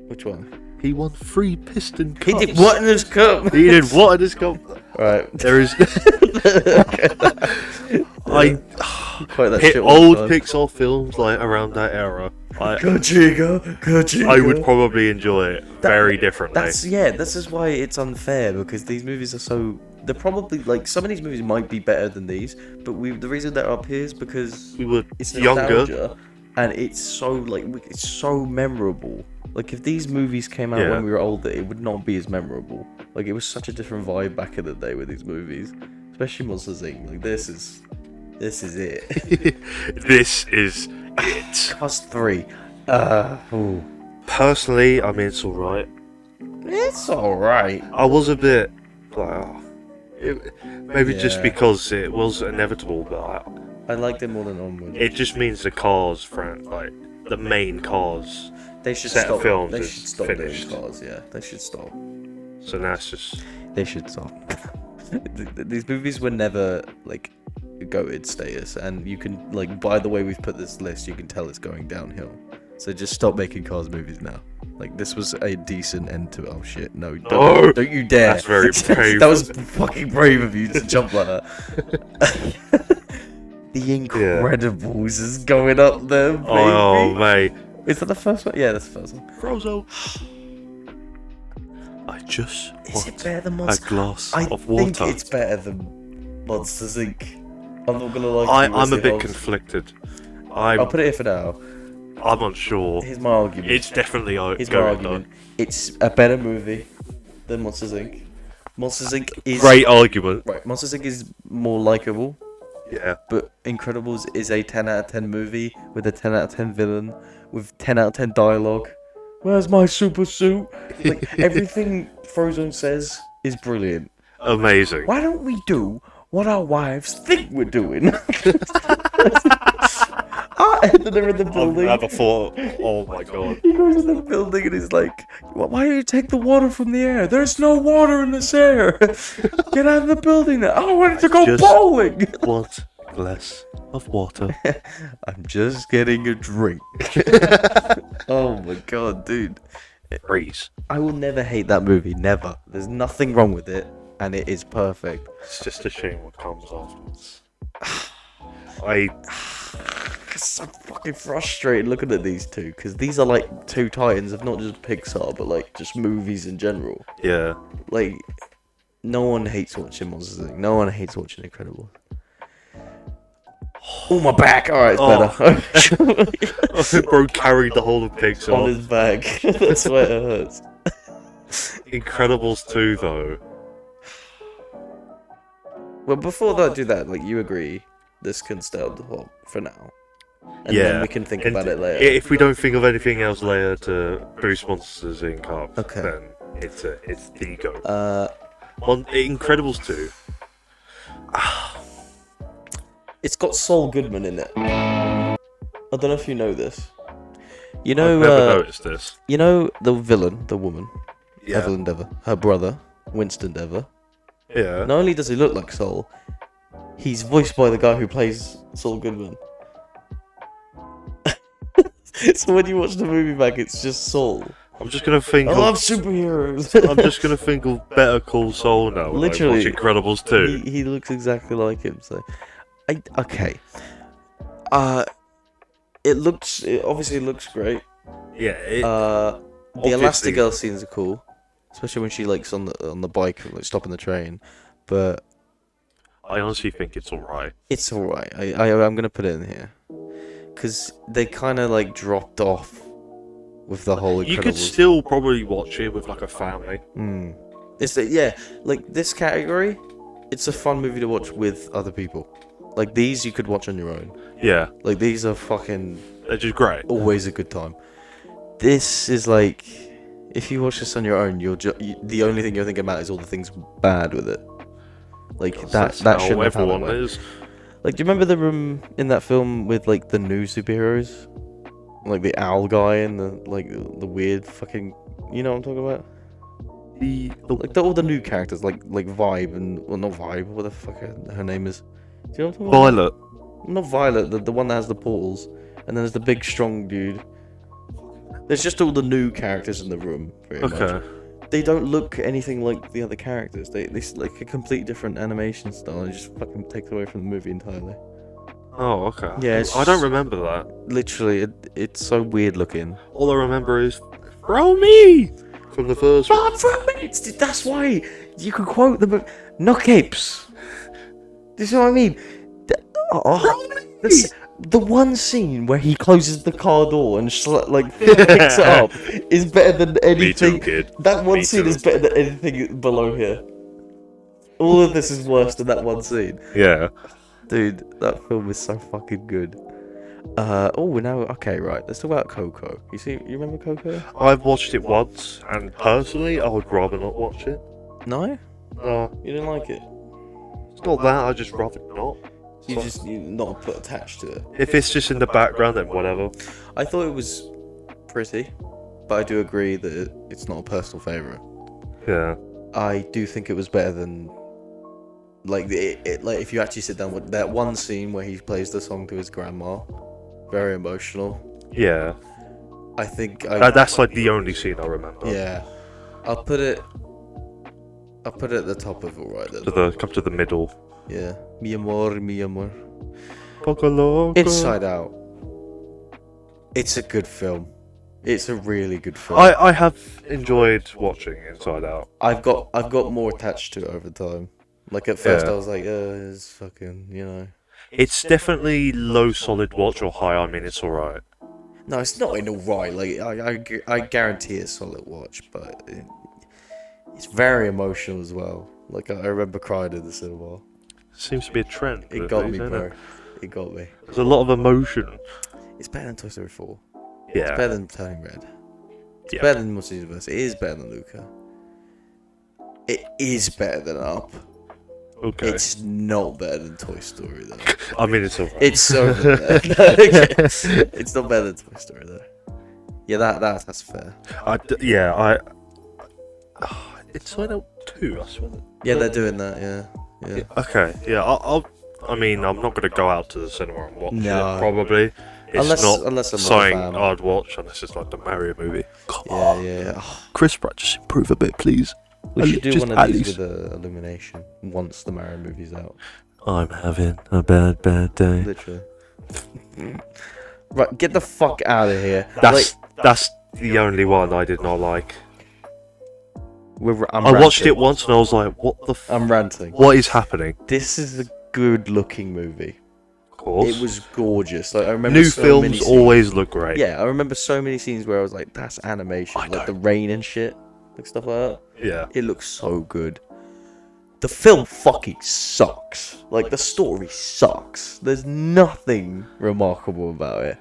Speaker 1: Which one?
Speaker 3: He won 3 piston
Speaker 1: He
Speaker 3: cups.
Speaker 1: did what in his cup?
Speaker 3: He did what in his cup?
Speaker 1: Right.
Speaker 3: There is. I
Speaker 1: Quite that
Speaker 3: hit
Speaker 1: shit all
Speaker 3: old
Speaker 1: the time.
Speaker 3: Pixar films like around that era.
Speaker 1: Kachiga.
Speaker 3: I would probably enjoy it very differently.
Speaker 1: This is why it's unfair, because these movies are so. They're probably like some of these movies might be better than these, but the reason they're up here is because
Speaker 3: We were
Speaker 1: it's
Speaker 3: younger.
Speaker 1: nostalgia, and it's so memorable. Like if these movies came out when we were older, it would not be as memorable. Like it was such a different vibe back in the day with these movies, especially Monsters Inc. Like this is it.
Speaker 3: This is it.
Speaker 1: Cars 3.
Speaker 3: Personally, I mean, it's alright.
Speaker 1: It's alright.
Speaker 3: I was a bit like, maybe just
Speaker 1: Yeah.
Speaker 3: because it was inevitable, but
Speaker 1: I liked it more than Onward.
Speaker 3: it just means the cars, like the main cars.
Speaker 1: They should
Speaker 3: set of
Speaker 1: stop.
Speaker 3: films
Speaker 1: They
Speaker 3: is
Speaker 1: should stop
Speaker 3: finished.
Speaker 1: doing cars. Yeah, they should stop.
Speaker 3: So now it's just
Speaker 1: They should stop. These movies were never like goated status, and you can like by the way we've put this list, you can tell it's going downhill. So just stop making Cars movies now. Like this was a decent end to it. Oh shit! No, don't you dare!
Speaker 3: That's very brave.
Speaker 1: That was fucking brave of you to jump like that. The Incredibles is going up there, baby.
Speaker 3: Oh mate,
Speaker 1: Is that the first one? Yeah, that's the first one.
Speaker 3: Frozo. I just
Speaker 1: Is it
Speaker 3: want
Speaker 1: better than
Speaker 3: a
Speaker 1: Monsters?
Speaker 3: glass
Speaker 1: I
Speaker 3: of
Speaker 1: think
Speaker 3: water.
Speaker 1: it's better than Monsters Inc. I'm not gonna lie.
Speaker 3: I'm a bit conflicted.
Speaker 1: I'll put it here for now.
Speaker 3: I'm unsure.
Speaker 1: Here's my argument.
Speaker 3: It's definitely
Speaker 1: Here's my
Speaker 3: going
Speaker 1: argument. It's a better movie than Monsters Inc. Monsters Inc. is
Speaker 3: Great argument.
Speaker 1: right. Monsters Inc. is more likable,
Speaker 3: Yeah.
Speaker 1: but Incredibles is a 10 out of 10 movie with a 10 out of 10 villain with 10 out of 10 dialogue. Where's my super suit? Like everything Frozone says is brilliant.
Speaker 3: Amazing.
Speaker 1: Why don't we do what our wives think we're doing? And then they're in the
Speaker 3: I've
Speaker 1: building.
Speaker 3: never thought. Oh my god.
Speaker 1: He goes in the building and he's like, why don't you take the water from the air? There's no water in this air. Get out of the building now. I wanted to go
Speaker 3: Just-
Speaker 1: bowling.
Speaker 3: What glass of water?
Speaker 1: I'm just getting a drink. Oh my god, dude.
Speaker 3: Freeze.
Speaker 1: I will never hate that movie. Never. There's nothing wrong with it. And it is perfect.
Speaker 3: It's just a shame what comes afterwards.
Speaker 1: It's so fucking frustrated looking at these two. Because these are like two titans of not just Pixar, but like just movies in general.
Speaker 3: Yeah.
Speaker 1: Like, no one hates watching Monsters Inc. No one hates watching Incredibles. Oh, my back! Alright, it's better.
Speaker 3: Bro carried the whole of
Speaker 1: On
Speaker 3: Pixar.
Speaker 1: his back. That's why it hurts.
Speaker 3: Incredibles 2 though.
Speaker 1: Well, before that, do that. Like, you agree this can stay on the top for now. And
Speaker 3: Yeah.
Speaker 1: then we can think
Speaker 3: And
Speaker 1: about it later.
Speaker 3: If we don't think of anything else later to boost Monsters Inc. up,
Speaker 1: Okay.
Speaker 3: then it's the go.
Speaker 1: On
Speaker 3: Incredibles 2.
Speaker 1: It's got Saul Goodman in it. I don't know if you know this. You know,
Speaker 3: I've never noticed this.
Speaker 1: you know the villain, the woman,
Speaker 3: Yeah.
Speaker 1: Evelyn Dever, her brother, Winston Dever.
Speaker 3: Yeah.
Speaker 1: Not only does he look like Saul, he's voiced by the guy who plays Saul Goodman. So when you watch the movie back, it's just Saul.
Speaker 3: I'm just gonna think.
Speaker 1: I
Speaker 3: of,
Speaker 1: love superheroes.
Speaker 3: I'm just gonna think of Better Call Saul now. when I
Speaker 1: Literally.
Speaker 3: watch Incredibles 2.
Speaker 1: He looks exactly like him. So, okay. It obviously looks great.
Speaker 3: Yeah.
Speaker 1: The
Speaker 3: obviously-
Speaker 1: Elastigirl scenes are cool, especially when she like's on the bike, like stopping the train. But
Speaker 3: I honestly think it's alright.
Speaker 1: it's alright. I'm gonna put it in here because they kind of like dropped off with the whole.
Speaker 3: You could
Speaker 1: Incredibles.
Speaker 3: still probably watch it with like a family.
Speaker 1: It's like this category. It's a fun movie to watch with other people. Like these, you could watch on your own.
Speaker 3: Yeah.
Speaker 1: Like these are fucking
Speaker 3: They're just great.
Speaker 1: always a good time. This is like, if you watch this on your own, the only thing you're thinking about is all the things bad with it. Like that
Speaker 3: That's
Speaker 1: shouldn't
Speaker 3: how
Speaker 1: have happened.
Speaker 3: everyone is.
Speaker 1: Like, do you remember the room in that film with like the new superheroes, like the owl guy and the weird fucking, you know what I'm talking about? Like all the new characters, like Vibe and not Vibe. What the fuck her name is? Do you know what I'm talking about?
Speaker 3: Violet.
Speaker 1: Not Violet, the one that has the portals, and then there's the big strong dude. There's just all the new characters in the room. Pretty much.
Speaker 3: Okay.
Speaker 1: They don't look anything like the other characters. They like a complete different animation style. And it just fucking takes away from the movie entirely.
Speaker 3: Oh, okay.
Speaker 1: Yeah, it's
Speaker 3: I don't remember that.
Speaker 1: literally, it's so weird looking.
Speaker 3: All I remember is throw me from the first one.
Speaker 1: Far from it! That's why you can quote the knock apes. Do you see what I mean? The one scene where he closes the car door and like picks it up is better than anything.
Speaker 3: Me too, kid.
Speaker 1: That one
Speaker 3: Me
Speaker 1: scene
Speaker 3: too.
Speaker 1: is better than anything below here. All of this is worse than that one scene.
Speaker 3: Yeah.
Speaker 1: Dude, that film is so fucking good. Okay, right. Let's talk about Coco. You remember Coco?
Speaker 3: I've watched it once, and personally, I would rather not watch it.
Speaker 1: No?
Speaker 3: No,
Speaker 1: You didn't like it?
Speaker 3: it's not that. I just rather not.
Speaker 1: You not put attached to it.
Speaker 3: If it's just in the background, then whatever.
Speaker 1: I thought it was pretty, but I do agree that it's not a personal favourite.
Speaker 3: Yeah.
Speaker 1: I do think it was better than like like if you actually sit down with that one scene where he plays the song to his grandma, very emotional.
Speaker 3: Yeah.
Speaker 1: I think
Speaker 3: That's like the only scene I remember.
Speaker 1: yeah, I'll put it at the top of it right there.
Speaker 3: Come to the middle.
Speaker 1: Yeah, mi amor, mi amor.
Speaker 3: Poco loco.
Speaker 1: Inside Out. It's a good film. It's a really good film.
Speaker 3: I have enjoyed watching Inside Out.
Speaker 1: I've got more attached to it over time. Like at first
Speaker 3: Yeah.
Speaker 1: I was like, it's fucking,
Speaker 3: It's definitely low solid watch or high. I mean, it's alright.
Speaker 1: No, it's not in alright. Like I guarantee it's solid watch, but it's very emotional as well. Like I remember crying in the cinema.
Speaker 3: Seems to be a trend.
Speaker 1: It got me,
Speaker 3: isn't
Speaker 1: bro.
Speaker 3: it?
Speaker 1: It got me.
Speaker 3: There's a lot of emotion.
Speaker 1: It's better than Toy Story 4.
Speaker 3: Yeah.
Speaker 1: It's better than Turning Red. It's
Speaker 3: Yeah.
Speaker 1: better than Monsters Universe. It is better than Luca. It is better than Up.
Speaker 3: Okay.
Speaker 1: It's not better than Toy Story though.
Speaker 3: I mean, it's alright.
Speaker 1: It's so good. It's not better than Toy Story though. Yeah, that's fair.
Speaker 3: Inside Out 2, I swear.
Speaker 1: Yeah, they're doing that. Yeah.
Speaker 3: Okay, yeah, I mean, I'm not going to go out to the cinema and watch
Speaker 1: No.
Speaker 3: it, probably. It's
Speaker 1: Unless
Speaker 3: not
Speaker 1: I'm not a
Speaker 3: something
Speaker 1: fan.
Speaker 3: I'd watch unless it's like the Mario movie. Come
Speaker 1: Yeah,
Speaker 3: on.
Speaker 1: yeah. Oh,
Speaker 3: Chris Pratt, just improve a bit, please.
Speaker 1: we should do
Speaker 3: Just
Speaker 1: one
Speaker 3: at
Speaker 1: of these
Speaker 3: least.
Speaker 1: with Illumination once the Mario movie's out.
Speaker 3: I'm having a bad day.
Speaker 1: Literally. Right, get the fuck out of here.
Speaker 3: That's the only one I did not like.
Speaker 1: I'm
Speaker 3: I watched
Speaker 1: ranting.
Speaker 3: it once and I was like, what the
Speaker 1: I'm ranting.
Speaker 3: what is happening?
Speaker 1: This is a good-looking movie.
Speaker 3: Of course.
Speaker 1: It was gorgeous. Like I remember
Speaker 3: New
Speaker 1: so many
Speaker 3: films
Speaker 1: scenes.
Speaker 3: always look great.
Speaker 1: Yeah, I remember so many scenes where I was like, "That's animation,"
Speaker 3: I
Speaker 1: like the
Speaker 3: know.
Speaker 1: rain and shit, like stuff like that.
Speaker 3: Yeah.
Speaker 1: It looks so good. The film fucking sucks. Like the story sucks. There's nothing remarkable about it.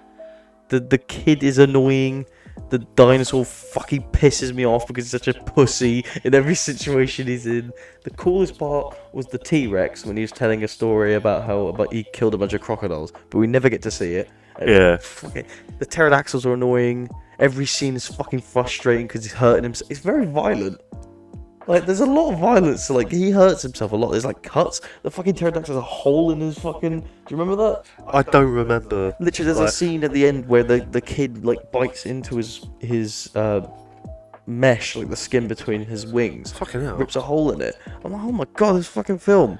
Speaker 1: The kid is annoying. The dinosaur fucking pisses me off because he's such a pussy in every situation he's in. The coolest part was the T-Rex when he was telling a story about how he killed a bunch of crocodiles, but we never get to see it.
Speaker 3: Yeah.
Speaker 1: Fucking, the pterodactyls are annoying. Every scene is fucking frustrating because he's hurting himself. It's very violent. Like, there's a lot of violence. So, like, he hurts himself a lot. There's, like, cuts. The fucking pterodactyl has a hole in his fucking... Do you remember that?
Speaker 3: I don't remember.
Speaker 1: Literally, there's a
Speaker 3: Like-
Speaker 1: scene at the end where the kid, like, bites into his mesh, like, the skin between his wings.
Speaker 3: Fucking hell.
Speaker 1: Rips a hole in it. I'm like, oh my god, this fucking film.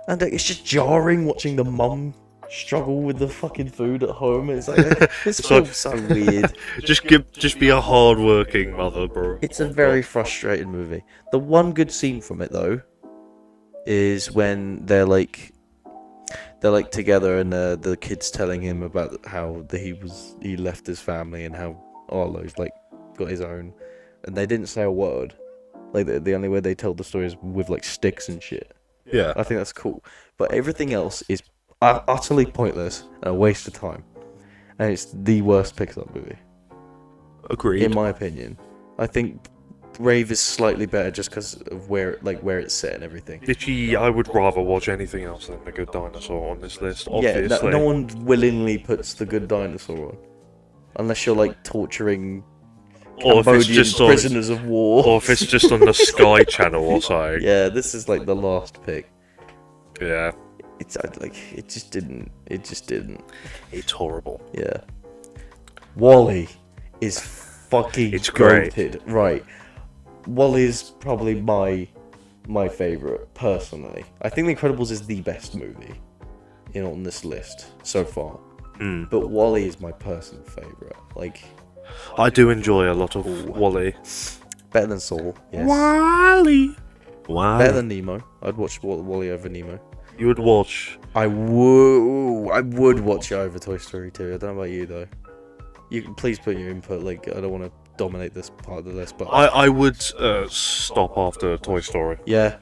Speaker 1: And it's just jarring watching the mum struggle with the fucking food at home. It's like, this
Speaker 3: It's like-
Speaker 1: film's so weird.
Speaker 3: Just be a hard-working mother, bro.
Speaker 1: It's a very frustrating movie. The one good scene from it though is when they're like together and the kid's telling him about how he left his family and how Arlo's like got his own, and they didn't say a word. Like the only way they tell the story is with like sticks and shit.
Speaker 3: Yeah.
Speaker 1: I think that's cool, but everything else is utterly pointless and a waste of time, and it's the worst Pixar movie.
Speaker 3: Agreed.
Speaker 1: In my opinion. I think Brave is slightly better just because of where it's set and everything.
Speaker 3: Literally, I would rather watch anything else than The Good Dinosaur on this list,
Speaker 1: Yeah,
Speaker 3: obviously.
Speaker 1: no one willingly puts The Good Dinosaur on. Unless you're like torturing
Speaker 3: or if it's
Speaker 1: Cambodian
Speaker 3: just on,
Speaker 1: prisoners of war.
Speaker 3: or if it's just on the Sky Channel or something.
Speaker 1: Yeah, this is like the last pick.
Speaker 3: Yeah.
Speaker 1: It's like it just didn't.
Speaker 3: It's horrible.
Speaker 1: Yeah. Wall-E is fucking
Speaker 3: It's great.
Speaker 1: goated. Right. Wall-E is probably my favourite, personally. I think The Incredibles is the best movie. on this list so far.
Speaker 3: Mm.
Speaker 1: But Wall-E is my personal favourite. Like,
Speaker 3: I do enjoy a lot of Wall-E.
Speaker 1: better than Soul, yes.
Speaker 3: Wall-E. Wow.
Speaker 1: Better than Nemo. I'd watch Wall-E over Nemo.
Speaker 3: You would watch.
Speaker 1: I would watch it over Toy Story 2. I don't know about you though. You can please put your input. Like, I don't want to dominate this part of the list, but
Speaker 3: I would stop after Toy Story.
Speaker 1: yeah,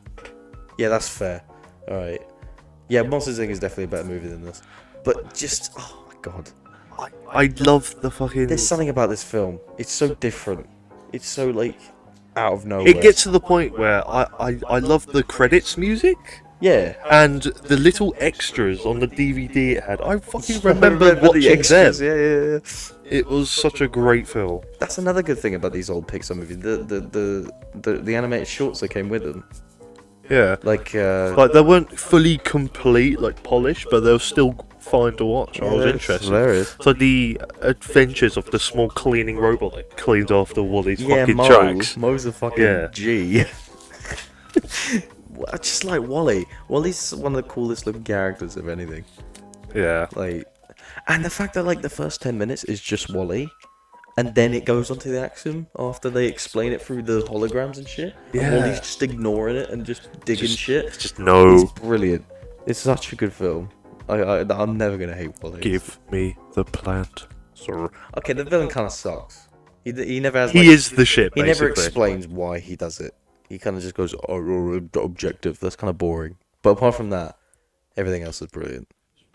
Speaker 1: that's fair. All right. Yeah, Monsters Inc. is definitely a better movie than this. But just, oh my god,
Speaker 3: I love the fucking.
Speaker 1: there's something about this film. It's so different. It's so like out of nowhere.
Speaker 3: It gets to the point where I love the credits music.
Speaker 1: yeah.
Speaker 3: And the little extras on the DVD it had, I fucking remember
Speaker 1: the
Speaker 3: watching
Speaker 1: extras.
Speaker 3: them.
Speaker 1: Yeah.
Speaker 3: It was such a great film.
Speaker 1: That's another good thing about these old Pixar movies. The animated shorts that came with them.
Speaker 3: Yeah.
Speaker 1: Like
Speaker 3: Like, they weren't fully complete, like, polished, but they were still fine to watch. I was
Speaker 1: it's
Speaker 3: interested.
Speaker 1: hilarious.
Speaker 3: So the adventures of the small cleaning robot that cleans after Wally's fucking
Speaker 1: Mo.
Speaker 3: tracks.
Speaker 1: Mo's a fucking
Speaker 3: Yeah.
Speaker 1: G. I just like Wall-E. Wall-E's one of the coolest looking characters of anything.
Speaker 3: Yeah.
Speaker 1: Like, and the fact that like the first 10 minutes is just Wall-E, and then it goes on to the action after they explain it through the holograms and shit.
Speaker 3: Yeah.
Speaker 1: And Wall-E's just ignoring it and just digging shit.
Speaker 3: Just no.
Speaker 1: It's brilliant. It's such a good film. I'm never gonna hate Wall-E.
Speaker 3: Give me the plant, sir.
Speaker 1: Okay, the villain kind of sucks. He never has.
Speaker 3: He
Speaker 1: Like,
Speaker 3: is the shit,
Speaker 1: he
Speaker 3: basically.
Speaker 1: never explains why he does it. He kind of just goes, objective. That's kind of boring. But apart from that, everything else is brilliant.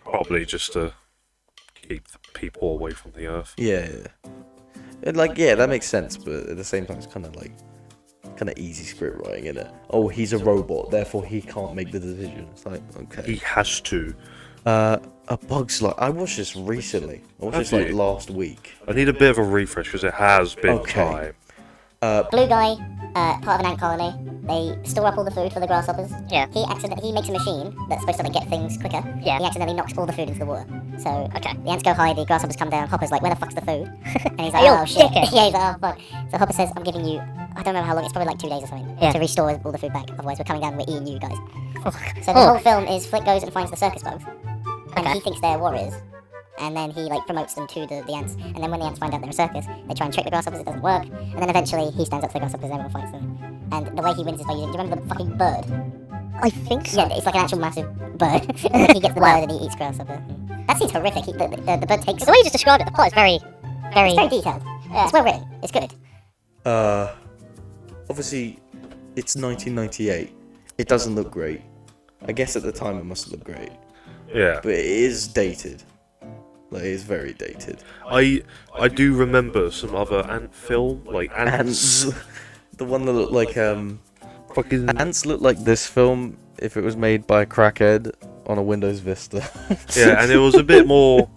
Speaker 3: Probably just to keep the people away from the earth.
Speaker 1: Yeah. And like, yeah, that makes sense. But at the same time, it's kind of easy script writing, isn't it? Oh, he's a robot, therefore he can't make the decision. It's like, okay.
Speaker 3: He has to.
Speaker 1: A Bug's Life. I watched this recently. I watched this
Speaker 3: Have
Speaker 1: like
Speaker 3: you?
Speaker 1: last week.
Speaker 3: I need a bit of a refresh because it has been
Speaker 1: Okay.
Speaker 3: time.
Speaker 4: Blue guy, part of an ant colony. They store up all the food for the grasshoppers. Yeah. He makes a machine that's supposed to like get things quicker. Yeah. He accidentally knocks all the food into the water. So the ants go high, the grasshoppers come down. Hopper's like, where the fuck's the food? And he's like, oh shit. Yeah, he's like, oh fuck. So Hopper says, I'm giving you, I don't remember how long. It's probably like 2 days or something to restore all the food back. Otherwise, we're coming down and we're eating you guys. So the whole film is Flick goes and finds the circus bugs, and he thinks they're warriors. And then he like promotes them to the ants. And then when the ants find out they're a circus, they try and trick the grasshoppers, it doesn't work. And then eventually he stands up to the grasshoppers and everyone fights them. And the way he wins is by using, do you remember the fucking bird? I think so. Yeah, it's like an actual massive bird. And he gets the bird and he eats grasshopper. That seems horrific. The bird takes... The way you just described it, the plot is very... It's very detailed. Yeah. It's well written. It's good.
Speaker 1: Obviously, it's 1998. It doesn't look great. I guess at the time it must look great.
Speaker 3: Yeah.
Speaker 1: But it is dated. Like, it's very dated.
Speaker 3: I do remember some other ant film, like Ants.
Speaker 1: Ants. The one that looked like,
Speaker 3: Fucking...
Speaker 1: Ants looked like this film if it was made by a crackhead on a Windows Vista.
Speaker 3: Yeah, and it was a bit more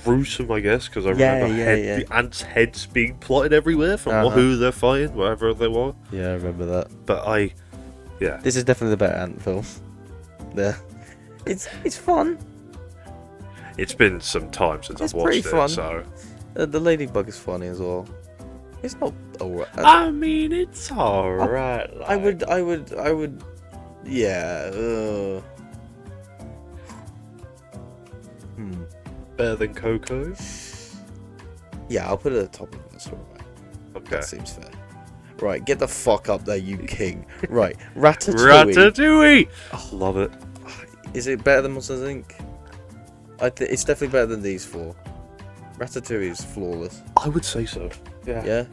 Speaker 3: gruesome, I guess, because I
Speaker 1: Yeah,
Speaker 3: remember
Speaker 1: yeah.
Speaker 3: the ants' heads being plotted everywhere from
Speaker 1: Uh-huh.
Speaker 3: who they're fighting, wherever they were.
Speaker 1: Yeah, I remember that.
Speaker 3: But yeah.
Speaker 1: This is definitely the better Ant film. There. It's fun.
Speaker 3: It's been some time since
Speaker 1: It's
Speaker 3: I've
Speaker 1: pretty
Speaker 3: watched
Speaker 1: fun.
Speaker 3: it, so...
Speaker 1: The Ladybug is funny as well. It's not alright.
Speaker 3: I mean, it's alright.
Speaker 1: I would. Yeah.
Speaker 3: Better than Coco?
Speaker 1: Yeah, I'll put it at the top of this one.
Speaker 3: Okay.
Speaker 1: That seems fair. Right, get the fuck up there, you king. Right, Ratatouille.
Speaker 3: Ratatouille! Love it.
Speaker 1: Is it better than Monsters Inc? It's definitely better than these four. Ratatouille is flawless.
Speaker 3: I would say so. Yeah.
Speaker 1: Yeah.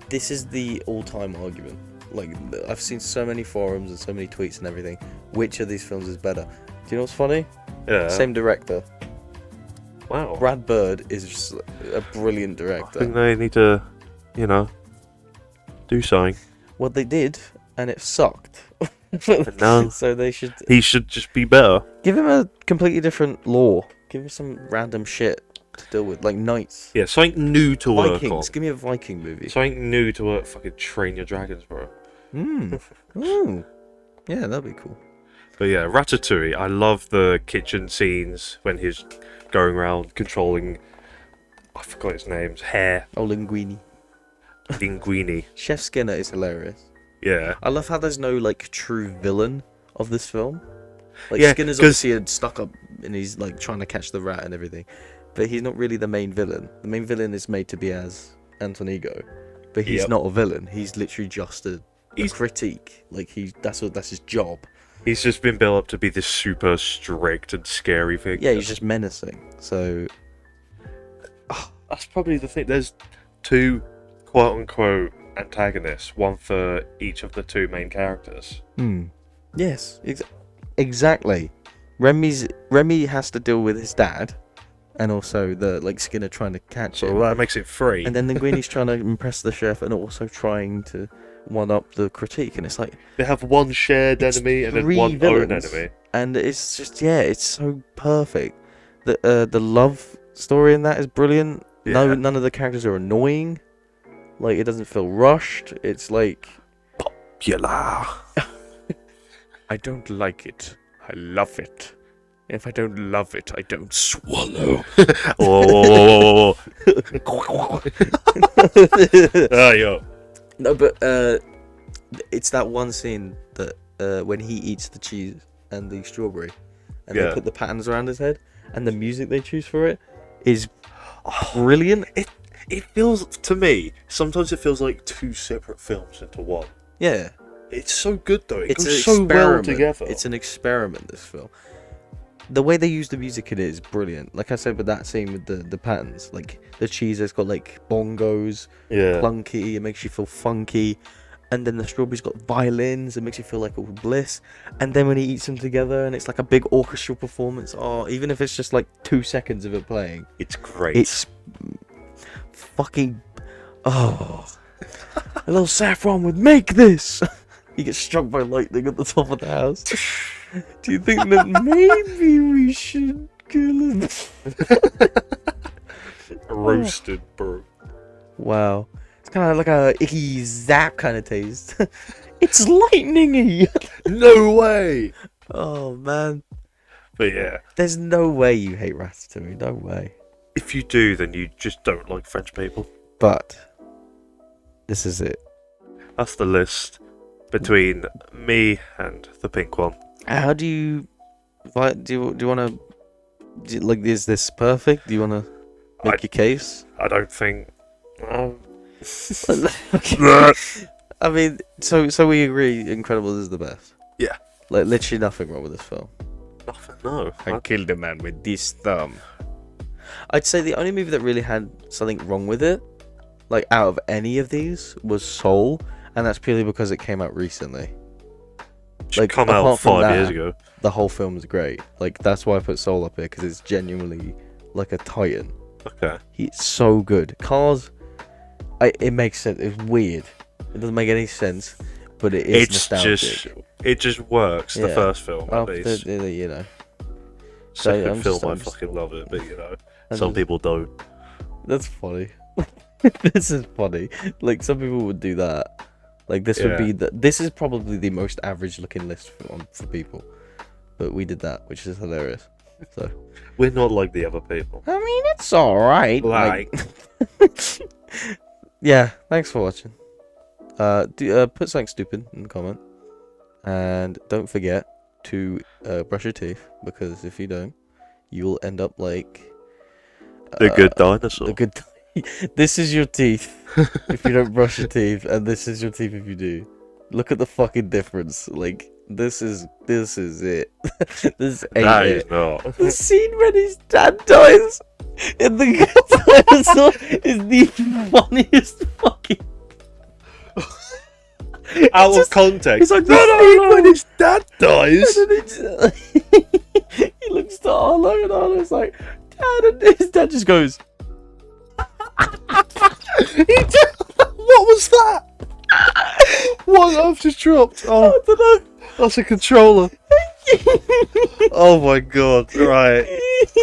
Speaker 1: This is the all-time argument. Like, I've seen so many forums and so many tweets and everything. Which of these films is better? Do you know what's funny?
Speaker 3: Yeah.
Speaker 1: Same director.
Speaker 3: Wow.
Speaker 1: Brad Bird is just a brilliant
Speaker 3: I
Speaker 1: director.
Speaker 3: think they need to, do something.
Speaker 1: Well, they did, and it sucked.
Speaker 3: No.
Speaker 1: So they should
Speaker 3: He should just be better.
Speaker 1: give him a completely different lore. Give him some random shit to deal with, like knights.
Speaker 3: Yeah, something new to work on.
Speaker 1: Vikings. Give me a Viking movie.
Speaker 3: Something new to work. Fucking train your dragons, bro.
Speaker 1: Ooh. Yeah, that'd be cool.
Speaker 3: But yeah, Ratatouille. I love the kitchen scenes when he's going around controlling. I forgot his name's hair.
Speaker 1: Oh, Linguini.
Speaker 3: Linguini.
Speaker 1: Chef Skinner is hilarious.
Speaker 3: Yeah.
Speaker 1: I love how there's no like true villain of this film. Like
Speaker 3: Yeah,
Speaker 1: Skinner's
Speaker 3: 'cause-
Speaker 1: obviously stuck up and he's like trying to catch the rat and everything, but he's not really the main villain. The main villain is made to be as Anton Ego, but he's
Speaker 3: Yep.
Speaker 1: not a villain. He's literally just a
Speaker 3: He's-
Speaker 1: critique. Like that's his job.
Speaker 3: He's just been built up to be this super strict and scary figure.
Speaker 1: Yeah, he's just menacing. So
Speaker 3: That's probably the thing. There's two quote-unquote antagonists, one for each of the two main characters.
Speaker 1: yes, exactly. Remy has to deal with his dad, and also the like Skinner trying to catch him.
Speaker 3: So that makes it three.
Speaker 1: And then Linguini's trying to impress the chef and also trying to one up the critique, and it's like
Speaker 3: They have one shared
Speaker 1: it's
Speaker 3: enemy and then
Speaker 1: three
Speaker 3: one
Speaker 1: villains,
Speaker 3: own enemy.
Speaker 1: and it's just it's so perfect. The love story in that is brilliant. No,
Speaker 3: Yeah.
Speaker 1: none of the characters are annoying. Like it doesn't feel rushed. It's like
Speaker 3: Popular.
Speaker 1: I don't like it. I love it. If I don't love it, I don't swallow.
Speaker 3: Oh, yo.
Speaker 1: No, but it's that one scene that when he eats the cheese and the strawberry, and they
Speaker 3: Yeah.
Speaker 1: put the patterns around his head, and the music they choose for it is brilliant.
Speaker 3: It feels, to me, sometimes it feels like two separate films into one.
Speaker 1: Yeah,
Speaker 3: It's so good though. It
Speaker 1: it's
Speaker 3: goes
Speaker 1: an
Speaker 3: so well
Speaker 1: experiment.
Speaker 3: together.
Speaker 1: It's an experiment. This film, the way they use the music in it is brilliant. Like I said with that scene with the patterns, like the cheese has got like bongos,
Speaker 3: yeah.
Speaker 1: clunky. It makes you feel funky. And then the strawberry's got violins. It makes you feel like all bliss. And then when he eats them together, and it's like a big orchestral performance. Oh, even if it's just like 2 seconds of it playing,
Speaker 3: It's great.
Speaker 1: it's fucking. Oh, a little saffron would make this. He gets struck by lightning at the top of the house. Do you think that maybe we should kill him?
Speaker 3: roasted, bro.
Speaker 1: Wow. It's kind of like a icky zap kind of taste. It's lightningy.
Speaker 3: No way.
Speaker 1: Oh man.
Speaker 3: But yeah,
Speaker 1: There's no way you hate Ratatouille. No way.
Speaker 3: if you do, then you just don't like French people.
Speaker 1: But this is it.
Speaker 3: That's the list between me and the pink one.
Speaker 1: How do you? Do you want to? Like, is this perfect? Do you want to make your case?
Speaker 3: I don't think.
Speaker 1: I mean, so we agree. Incredibles is the best.
Speaker 3: Yeah.
Speaker 1: Like literally nothing wrong with this film.
Speaker 3: Nothing. No.
Speaker 1: I killed a man with this thumb. I'd say the only movie that really had something wrong with it, like out of any of these, was Soul, and that's purely because it came out recently.
Speaker 3: Should come out
Speaker 1: apart from
Speaker 3: 5 years
Speaker 1: that,
Speaker 3: ago.
Speaker 1: The whole film is great. Like that's why I put Soul up here, because it's genuinely like a titan.
Speaker 3: Okay.
Speaker 1: He's so good. Cars, it makes sense. It's weird. It doesn't make any sense, but it is nostalgic.
Speaker 3: It just works. The
Speaker 1: Yeah.
Speaker 3: first film, at
Speaker 1: After,
Speaker 3: least.
Speaker 1: you know. So,
Speaker 3: Second
Speaker 1: I'm
Speaker 3: film,
Speaker 1: just-
Speaker 3: I
Speaker 1: I'm just-
Speaker 3: fucking love it, but you know,
Speaker 1: I'm
Speaker 3: some
Speaker 1: just-
Speaker 3: people don't.
Speaker 1: That's funny. This is funny. Like some people would do that. Like this would
Speaker 3: Yeah.
Speaker 1: be this is probably the most average looking list for people, but we did that, which is hilarious. So
Speaker 3: We're not like the other people.
Speaker 1: I mean, it's all right.
Speaker 3: Like,
Speaker 1: Yeah. Thanks for watching. Put something stupid in the comment, and don't forget to brush your teeth, because if you don't, you'll end up like
Speaker 3: the good dinosaur.
Speaker 1: the good. This is your teeth if you don't brush your teeth, and this is your teeth if you do. Look at the fucking difference. Like this is it. This ain't
Speaker 3: That
Speaker 1: it.
Speaker 3: is not.
Speaker 1: The scene when his dad dies in the good dinosaur is the funniest fucking.
Speaker 3: Out of
Speaker 1: just-
Speaker 3: context.
Speaker 1: He's like,
Speaker 3: no,
Speaker 1: "No,
Speaker 3: no,
Speaker 1: no,
Speaker 3: no.
Speaker 1: no."
Speaker 3: When his dad dies.
Speaker 1: And then he looks to Arlo, and Arlo's like, Dad, and his dad just goes.
Speaker 3: What was that? What I've just dropped? Oh,
Speaker 1: I don't know.
Speaker 3: that's a controller. Oh my god. Right.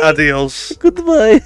Speaker 3: Adios.
Speaker 1: Goodbye.